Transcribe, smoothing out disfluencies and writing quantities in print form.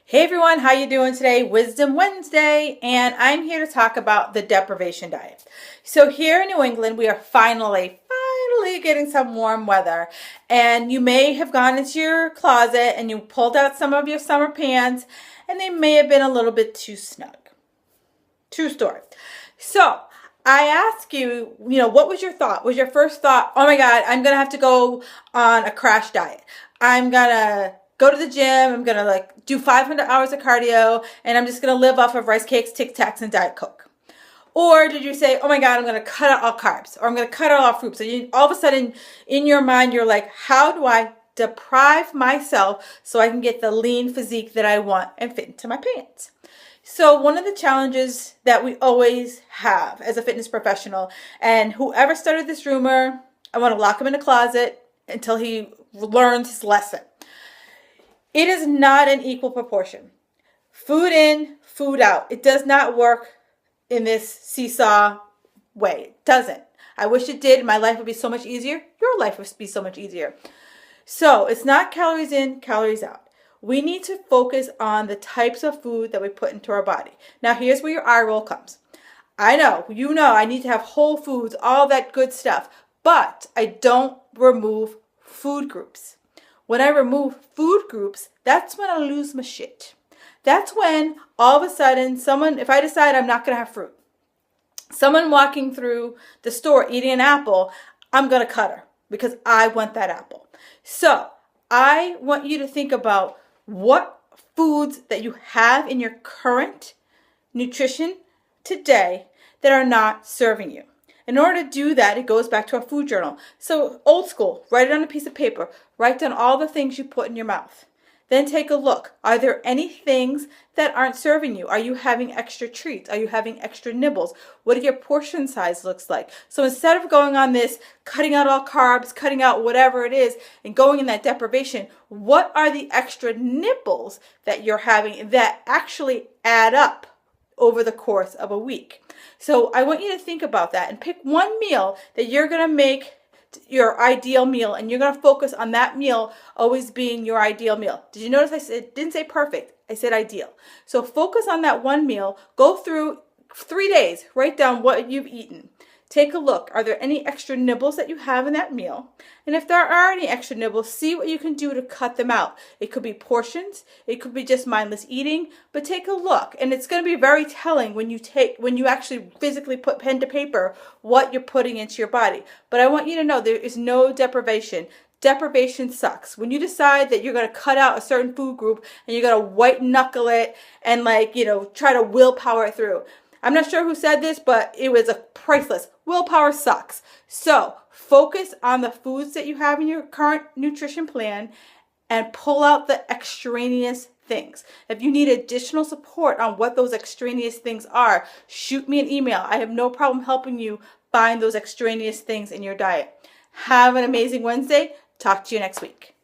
Hey everyone, how you doing today? Wisdom Wednesday, and I'm here to talk about the deprivation diet. So here in New England, we are finally getting some warm weather, and you may have gone into your closet and you pulled out some of your summer pants, and they may have been a little bit too snug. True story. So I ask you, what was your thought? Was your first thought, oh my God, I'm going to have to go on a crash diet. I'm going to go to the gym. I'm going to do 500 hours of cardio, and I'm just going to live off of rice cakes, Tic Tacs, and Diet Coke. Or did you say, oh my God, I'm going to cut out all carbs, or I'm going to cut out all fruits. So all of a sudden in your mind, you're like, how do I deprive myself so I can get the lean physique that I want and fit into my pants? So one of the challenges that we always have as a fitness professional, and whoever started this rumor, I want to lock him in a closet until he learns his lesson. It is not an equal proportion. Food in, food out. It does not work in this seesaw way. It doesn't. I wish it did. My life would be so much easier. Your life would be so much easier. So it's not calories in, calories out. We need to focus on the types of food that we put into our body. Now, here's where your eye roll comes. I know, I need to have whole foods, all that good stuff, but I don't remove food groups. When I remove food groups, that's when I lose my shit. That's when all of a sudden if I decide I'm not going to have fruit, someone walking through the store eating an apple, I'm going to cut her because I want that apple. So I want you to think about what foods that you have in your current nutrition today that are not serving you. In order to do that, it goes back to a food journal. So old school, write it on a piece of paper. Write down all the things you put in your mouth. Then take a look. Are there any things that aren't serving you? Are you having extra treats? Are you having extra nibbles? What do your portion size looks like? So instead of going on this, cutting out all carbs, cutting out whatever it is, and going in that deprivation, what are the extra nibbles that you're having that actually add up over the course of a week? So I want you to think about that and pick one meal that you're going to make your ideal meal, and you're going to focus on that meal always being your ideal meal. Did you notice didn't say perfect? I said ideal. So focus on that one meal. Go through 3 days. Write down what you've eaten. Take a look. Are there any extra nibbles that you have in that meal? And if there are any extra nibbles, see what you can do to cut them out. It could be portions. It could be just mindless eating. But take a look. And it's going to be very telling when you actually physically put pen to paper what you're putting into your body. But I want you to know there is no deprivation. Deprivation sucks. When you decide that you're going to cut out a certain food group and you're going to white knuckle it and try to willpower it through. I'm not sure who said this, but it was priceless. Willpower sucks. So focus on the foods that you have in your current nutrition plan and pull out the extraneous things. If you need additional support on what those extraneous things are, shoot me an email. I have no problem helping you find those extraneous things in your diet. Have an amazing Wednesday. Talk to you next week.